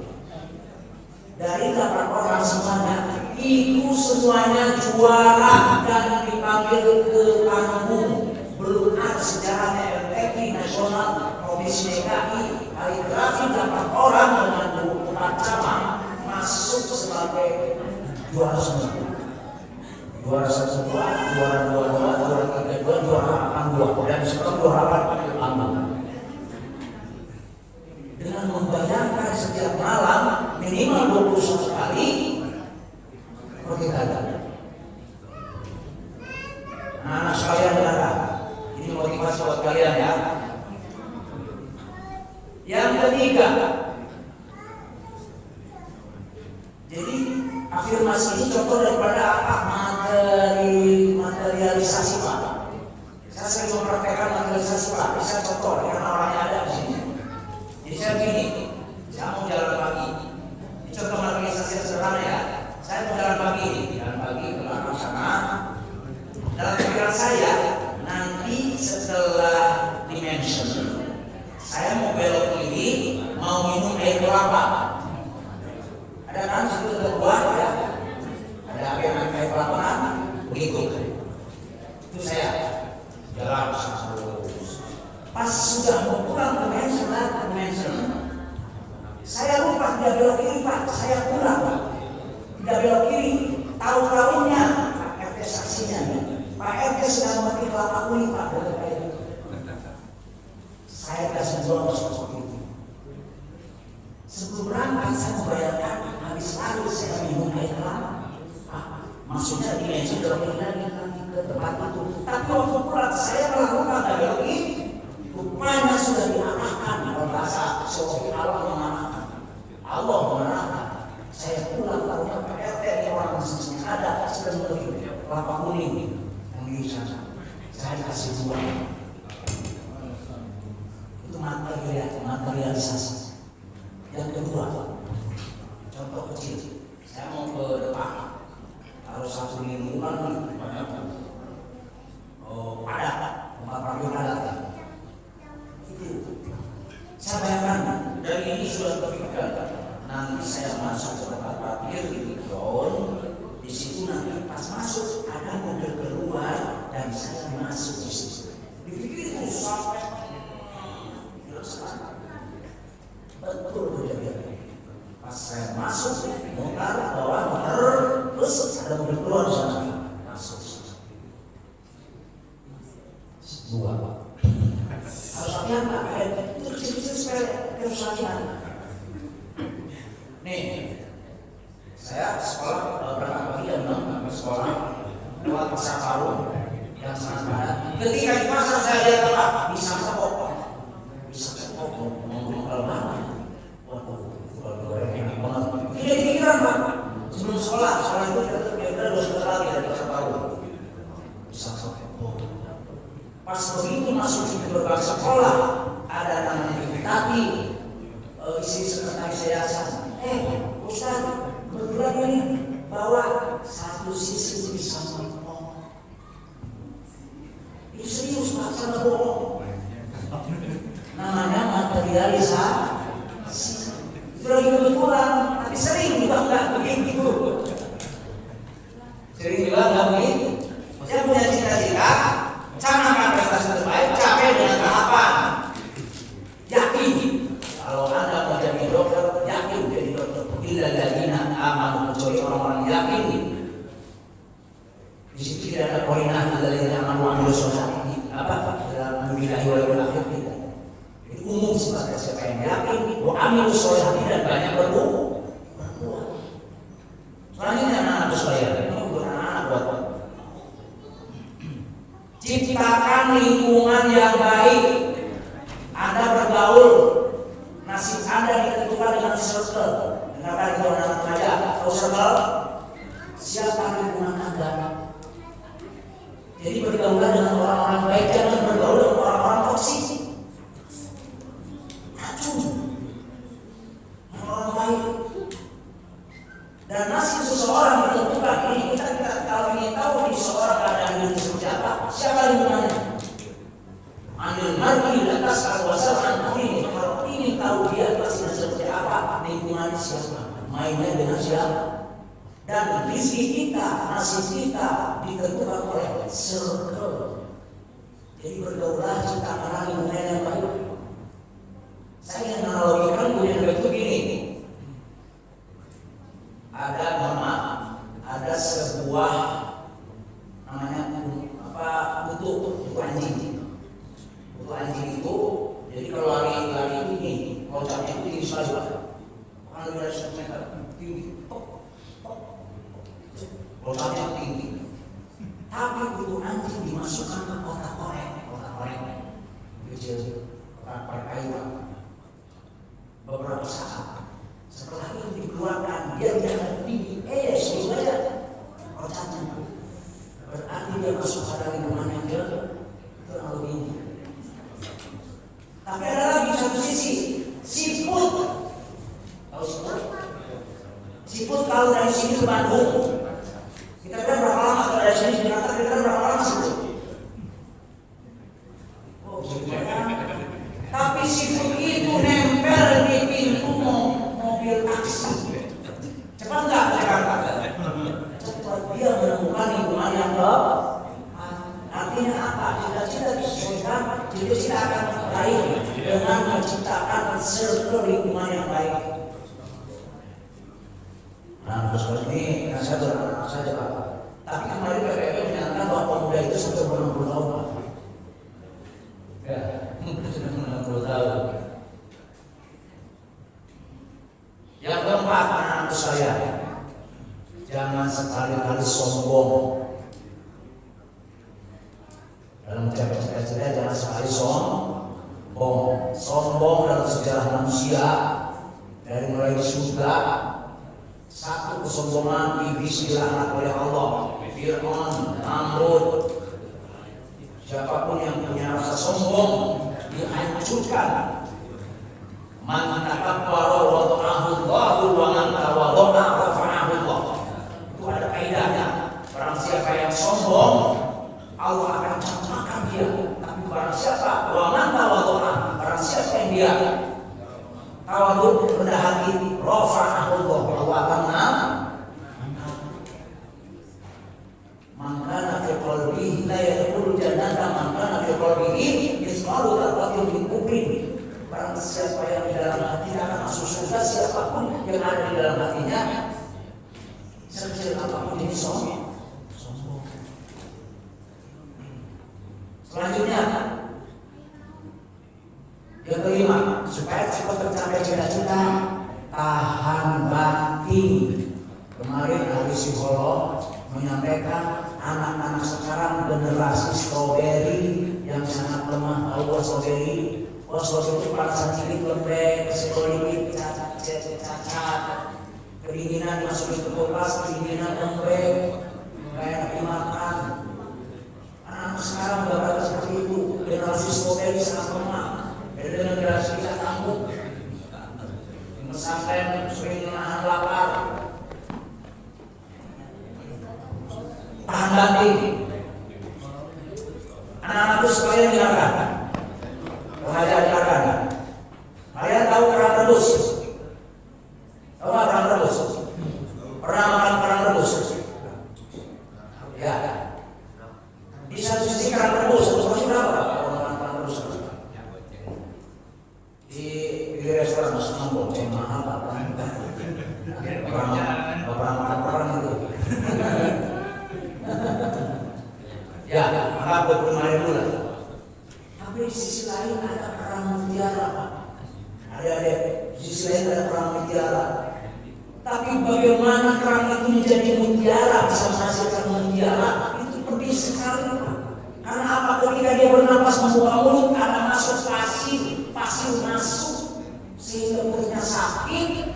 Dari 8 orang semuanya itu semuanya juara dan dipanggil ke panggung. Belum ada sejarahnya MTQ nasional provinsi DKI kaligrafi 8 orang dengan 24 cabang masuk sebagai juara semua. Juara 1, juara 2, juara 3, juara 8, dan sekarang juara 8 lambang. Dengan membayangkan setiap malam minimal 21 kali seperti tadi. Anak sekalian dengar, ini motivasi buat kalian ya. Yang ketiga, jadi afirmasi ini contoh daripada apa? Materialisasi Pak. Saya sering mempraktekkan materialisasi Pak. Bisa contoh karena orangnya ada di sini. Jadi saya begini, saya mau jalan pagi. Ini contoh materialisasi yang sederhana ya. Saya mau jalan pagi ke belakang sana. Dalam pikiran saya, nanti setelah dimension, saya mau belok kiri, mau minum air kelapa. Ada kan situ terbuat ya? Ada air kelapa kan? Begitu. Itu saya jalan terus. Pas sudah mau pulang ke dimension, saya lupa tidak belok kiri Pak. Saya pulang Pak. Tidak belok kiri. Tahu-tahunya Pak RT saksinya. Pak RT sedang mati kelapa kuning Pak. Saya kasih jual seperti itu. Sebelum berangkat saya membayangkan habis lari saya minum air kelapa. Maksudnya dimensi belok lagi ke tempat itu. Tapi waktu pulang saya melakukan belok kiri. Rupanya sudah diarahkan oleh bahasa seperti Allah mengarahkan. Allah mengarahkan. Saya pulang tahunya Pak RT di orang masing ada sedang beli kelapa kuning yang di sana. Saya dikasih buah. Itu materialisasi. Yang kedua, contoh kecil. Saya mau ke depan. Harus 1 mingguan padat, tempat parkir padat. Saya bayangkan dari ini sudah terpikirkan. Nanti saya masuk ke tempat parkir di ground, di situ nanti pas masuk ada mobil keluar dan saya masuk di situ. Dipikir itu sampai betul kejadian. Pas saya masuk, motor bawa motor, terus ada mobil keluar sana masuk. 2 harus latihan Pak, itu kecil-kecil sepele, harus latihan. Nih, saya sekolah berangkat pagi jam 6 sekolah lewat pasar Parung yang sangat padat. Ketika di pasar saya lihat apa? Bisa kok ngomong kalau mana? Waduh, kalau enak banget. Tidak dipikiran Pak. Sebelum sekolah itu kita 2 sekolah lagi dari pasar Parung. Bisa kok. Pas begitu masuk di berbagai sekolah ada namanya tapi isi sekretaris yayasan. Ustaz, kebetulan ini bawa 1 sisi bisa ngomong. Ini serius Pak, sana bohong. Namanya materialisasi. Itu lagi kebetulan, tapi sering juga enggak begitu. Sering juga nggak begitu. Saya punya cita-cita, canangkan prestasi terbaik, capai dengan tahapan. Yakin. Kalau Anda mau jadi dokter, yakin jadi dokter. Illa alladziina aamanu, kecuali orang-orang yakin. Di situ tidak ada koordinat alladziina aamanu wa amilus sholihati. Apa? Dalam billahi wal yawmil akhir tidak. Itu umum sebagai siapa yang yakin, wa amilus sholihati dan banyak berbuat. Selanjutnya anak-anak sekalian, ini buat anak-anak buat. Ciptakan lingkungan yang baik. Anda bergaul, nasib Anda ditentukan dengan circle. Dengarkan itu anak remaja, tahu circle? Siapa lingkungan Anda? Jadi bergaulah dengan orang-orang baik, jangan bergaul dengan orang-orang toksik. Racun. Orang baik. Dan nasib seseorang ditentukan. Ini kita kalau ingin tahu di seseorang keadaan hidup seperti apa, siapa lingkungannya? Anil mar'i lantas al-wasal an-qini. Kalau ingin tahu dia pasti seperti apa, lingkungannya siapa, mainnya dengan siapa. Dan rezeki kita, nasib kita ditentukan oleh circle. Jadi bergaulah, ciptakanlah lingkungan yang baik. Saya ingin analogikan dunia baik itu gini. Ada sebuah namanya butuh anjing. Butuh anjing itu, jadi kalau lari ini, loncatnya itu tinggi sekali, kalau lebih dari 1 meter tinggi, loncatnya tinggi. Tapi butuh anjing dimasukkan ke kotak korek kecil, kotak kayu. Beberapa saat setelah itu dikeluarkan, dia tidak tinggi, sesuai loncatnya. Berarti dia masuk pada lingkungan yang terlalu tinggi. Tapi ada lagi satu sisi, siput. Tahu siput? Siput kalau dari sini ke Bandung, kita kan berapa lama kalau dari sini ke Jakarta, kita berapa lama siput? Oh, tapi siput itu nempel di pintu mobil taksi. Cepat nggak ke Jakarta? Cepat, dia menemukan lingkungan yang baik. Artinya apa? Cita-cita disesuaikan, cita-cita akan meraih dengan menciptakan circle lingkungan yang baik. Nah, terus ini satu anak saja Pak. Tapi kemarin PPP menyatakan bahwa pemuda itu sudah 60 tahun Pak. Ya, sudah 60 tahun. Yang keempat, anak-anak saya, jangan sekali-kali sombong. Dalam mencapai cita-cita jangan sekali sombong. Sombong dalam sejarah manusia dari mulai di surga, satu kesombongan iblis dilaknat oleh Allah. Fir'aun, Namrud, siapapun yang punya rasa sombong dihancurkan. Man takabbara wada'ahu Allahu wa man tawadda'a rafa'ahu Allah. Itu ada kaidahnya. Barang siapa yang sombong, Allah akan campakkan dia. Tapi barang siapa wa man tawadda'a, barang siapa yang dia tawadhu, rendah hati, rafa'ahu Allah, Allah akan mengangkat. Man kana fi qalbihi la yadkhulul jannata man kana fi qalbihi mithqalu dzarratin min kufrin. Barang siapa yang di dalam hati akan masuk surga, siapapun yang ada di dalam hatinya sekecil apapun ini sombong. Selanjutnya, yang kelima, supaya cepat tercapai cita-cita, tahan batin. Kemarin ahli psikolog menyampaikan anak-anak sekarang generasi stroberi yang sangat lemah. Tahu buah stroberi? Bos-bos itu perasaan cilik lembek, psikologik, cacat, kedinginan masukin ke kulkas, kedinginan lembek, kayak dimakan. Anak sekarang udah berada seperti itu. Generasi stroberi sangat lemah. Beda dengan generasi kita tangguh. Pesantren sering menahan lapar. Tahan batin. Anak-anakku sekalian dengarkan. Dengarkan. Kalian tahu kerang rebus? Tahu nggak kerang rebus? Pernah makan kerang rebus? Ya. Di satu sisi kerang rebus, satu porsi berapa? Kerang rebus. Di restoran semua goceng mahal Pak. Orang makan perang itu. Ya, maka 25.000 lah. Tapi di sisi lain ada kerang mutiara Pak. Ada di sisi lain ada kerang mutiara. Tapi bagaimana kerang itu menjadi mutiara, bisa menghasilkan mutiara, itu pedih sekali Pak. Karena apa? Ketika dia bernapas membuka mulut, ada masuk pasir masuk sehingga perutnya sakit,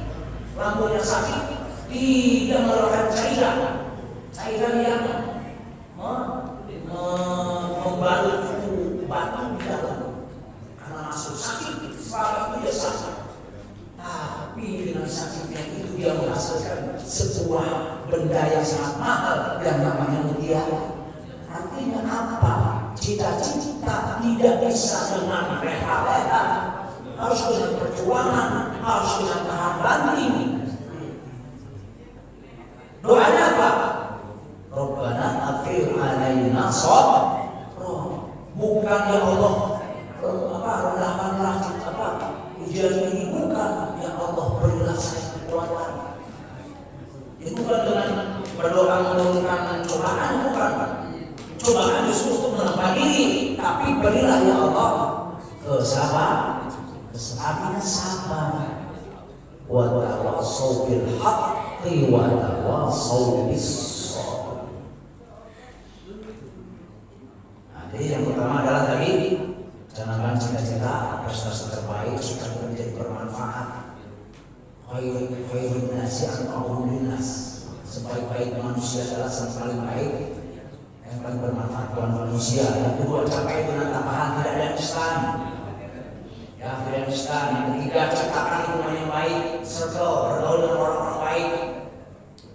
lambungnya sakit, tidak mengeluarkan cairan yang membalut itu batu di dalam. Karena masuk sakit, sebab itu dia sakit. Tapi dengan sakitnya itu dia menghasilkan sebuah benda yang sangat mahal yang namanya mutiara. Artinya apa? Cita-cita tidak bisa dengan leha-leha, harus dengan perjuangan, harus dengan tahan banting. Doanya apa? Rabbana afir alaina sabra. Bukan ya Allah, rendahkanlah ujian ini, bukan ya Allah berilah saya kekuatan. Itu bukan dengan berdoa menurunkan cobaan, bukan. Cobaan justru untuk menambah diri, tapi berilah ya Allah kesabaran. Artinya sabar. Wa tawassaw bil haqqi wa tawassaw bis sabr. Jadi yang pertama adalah tadi canangkan cita-cita prestasi terbaik supaya menjadi bermanfaat. Khairun nasi anfa'uhum linnas. Sebaik-baik manusia adalah yang paling baik, yang paling bermanfaat buat manusia. Yang kedua, capai dengan tambahan tidak ada instan. Ya, tidak instan. Yang ketiga, ciptakan lingkungan yang baik, circle, bergaul dengan orang-orang baik.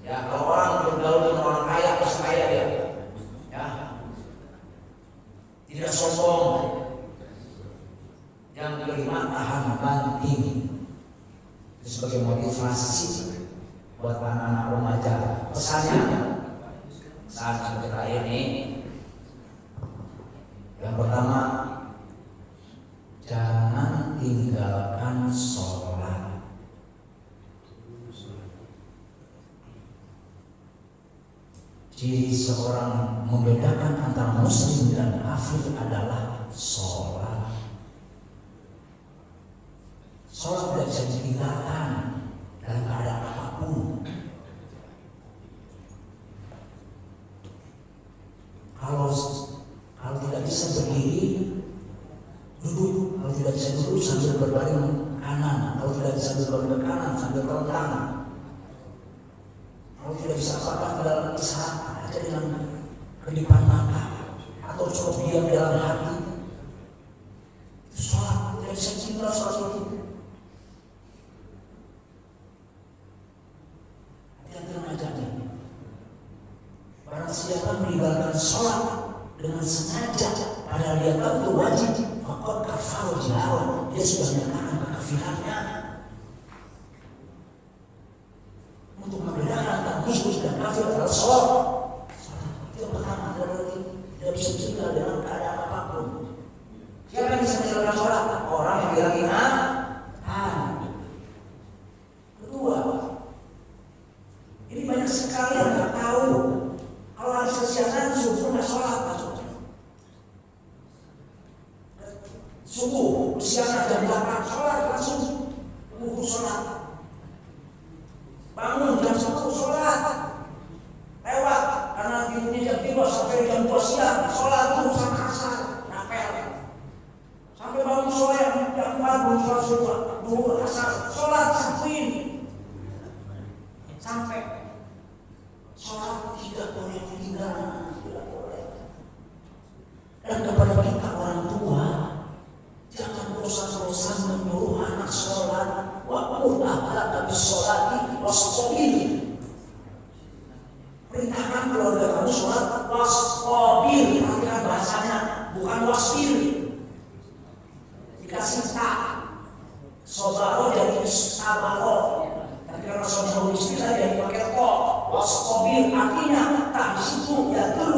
Ya, kalau orang bergaul dengan orang kaya, pasti kaya dia. Ya, tidak sombong. Yang kelima, tahan banting. Itu sebagai motivasi buat anak-anak remaja. Pesannya saat kita ini, yang pertama, jangan tinggalkan sholat. Ciri seorang membedakan antara muslim dan kafir adalah sholat. Sholat tidak bisa ditinggalkan dalam keadaan apapun. Kalau tidak bisa berdiri, duduk. Kalau tidak bisa duduk sambil berbaring kanan. Kalau tidak bisa berbaring ke kanan sambil terlentang. Kalau tidak bisa apa-apa, tinggal istirahat aja dengan kedipan mata atau cukup diam di dalam hati. Itu sholat, tidak bisa tinggal sholat itu. Hati-hati remaja. Barang siapa meninggalkan sholat dengan sengaja, padahal dia tahu itu wajib, maka kafir jihad, dia sudah menyatakan kekafirannya. Untuk membedakan antara muslim dan kafir adalah sholat. Itu yang pertama, tidak bisa tinggal dengan keadaan apapun. Siapa yang bisa menjalankan sholat? Orang yang bilang ingat. Kedua, ini banyak sekali yang nggak tahu. Kalau harus kesiangan, subuh nggak sholat, subuh kesiangan jam 8 sholat langsung wudhu sholat. Bangun jam 10 sholat, lewat karena tidurnya jam 3 sampai jam 2 siang sholat tuh sama asar, rapel. Sampai bangun sholat jam 4 belum sholat subuh, duhur asar, sholat sapuin sampai sholat tidak boleh ditinggalkan, tidak boleh. Dan kepada kita orang tua, jangan bosan-bosan menyuruh anak sholat. Wa'mur ahlaka bis-sholati wastabir. Perintahkan keluarga kamu sholat wastabir. Perhatikan bahasanya, bukan wasbir. Dikasih tak, sobaro jadi istabaro. Tapi karena sombong istilah yang dipakai kok, wastabir artinya tak di situ ya tuh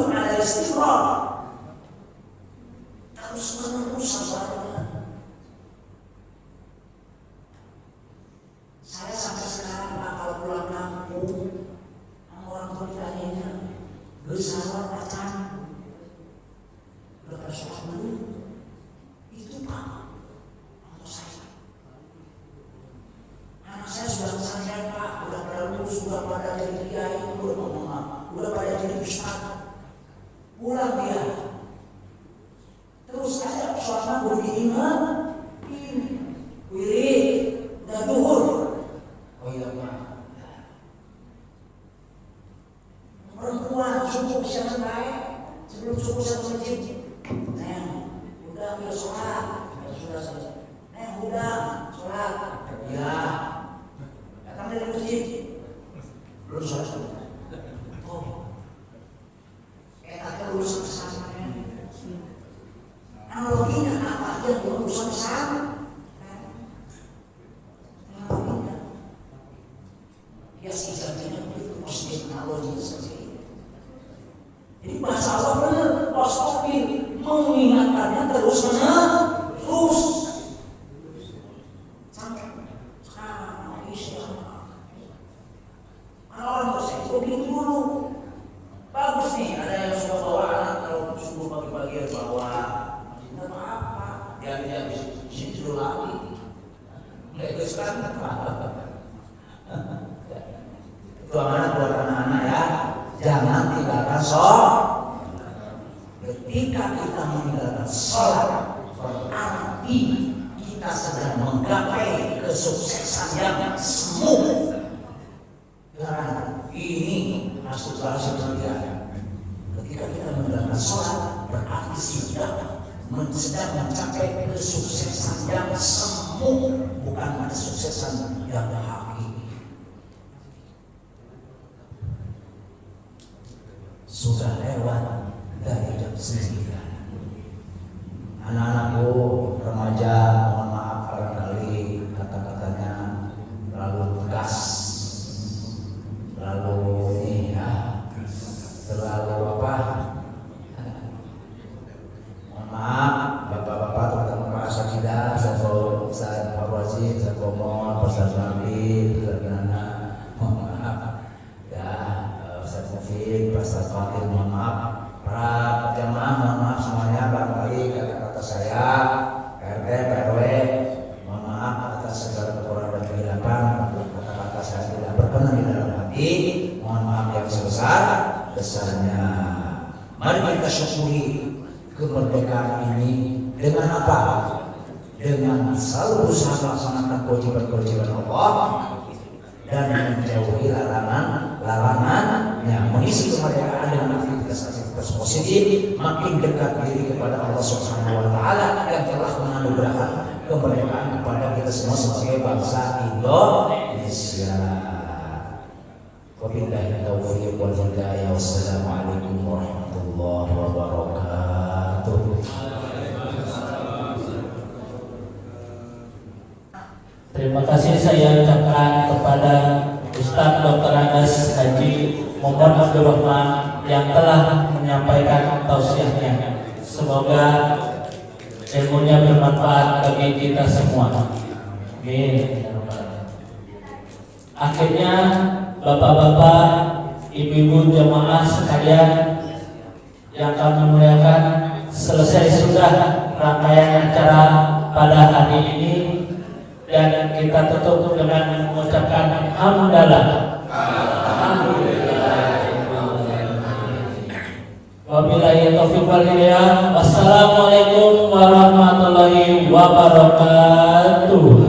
bersama pacaran, udah sholat dulu, itu Pak, atau saya. Anak saya sudah kesana Pak, udah pada lulus, udah pada jadi kiai, udah pada jadi ustaz. Pulang dia. Terus ada sholat maghrib diingat, wirid, udah duhur. Oh iya Pak. Perempuan subuh siapa baik sebelum subuh satu masjid. Udah ambil sholat, sudah selesai. Udah sholat, ya. Datang dari masjid, belum sholat. Oh, kata lulus pesantren. Analoginya apa aja urusan besar. Analoginya, ya sih jadinya itu positif analogi seperti itu. Jadi bahasa Allah benar, Rasul mengingatkannya terus menerus sampai sekarang Islam. Orang bersih itu begitu dulu. Bagus nih, ada yang suka bawa anak kalau subuh pagi-pagi bawa. Tidak apa-apa, dia tidak bisa tidur lagi. Nggak itu sekarang apa? Itu amanat buat anak-anak ya. Jangan tinggalkan sholat. Ketika kita meninggalkan sholat, berarti kita sedang menggapai kesuksesan yang semu. Dan ini masuk bahasa Indonesia. Ketika kita meninggalkan sholat, berarti sedang mencapai kesuksesan yang semu, bukan kesuksesan yang hakiki. Sudah lewat dari jam 9. Anak-anakku remaja, mohon maaf barangkali kata-katanya terlalu tegas, terlalu ini ya, terlalu apa? Mohon maaf, bapak-bapak terutama Pak Asakida, saya Pak Wazir, saya Komon, Pak Nabi, Nana, mohon maaf ya. Pak Ustaz Fatir, mohon maaf. Para jamaah, mohon maaf semuanya. Barangkali kata-kata saya, RT, PRW, mohon maaf atas segala kekurangan dan kehilapan. Kata-kata saya tidak berkenan di dalam hati. Mohon maaf yang sebesar-besarnya. Mari kita syukuri kemerdekaan ini dengan apa? Dengan selalu berusaha melaksanakan kewajiban-kewajiban Allah dan menjauhi larangannya, mengisi kemerdekaan dengan aktivitas positif, makin dekat diri kepada Allah Subhanahu wa Ta'ala yang telah menganugerahkan kemerdekaan kepada kita semua sebagai bangsa Indonesia. Wabillahi taufiq wal hidayah. Wassalamualaikum warahmatullahi wabarakatuh. Terima kasih saya ucapkan kepada Ustadz Dr. Anas Haji Muhammad Abdurrahman yang telah menyampaikan tausiahnya. Semoga ilmunya bermanfaat bagi kita semua. Amin. Akhirnya bapak-bapak, ibu-ibu jamaah sekalian yang kami muliakan, selesai sudah rangkaian acara pada hari ini. Dan kita tutup dengan mengucapkan hamdalah. Wabillahi taufiq wal hidayah. Wassalamualaikum warahmatullahi wabarakatuh.